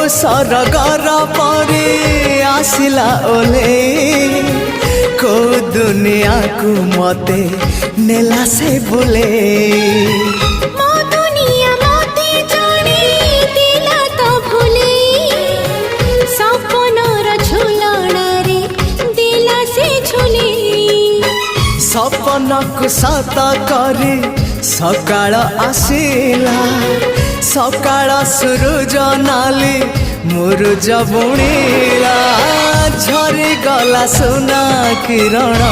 सरगर परे आसिला ओले को दुनिया को मते नेला से बोले मो दुनिया मते जाने दिला तो भूले सपनर झुलणारे दिला से झुले सपन को सत करे सकाळ आसिला सकाळ सूरज नाली मुरुज बुणीला झरी गला सोना किरण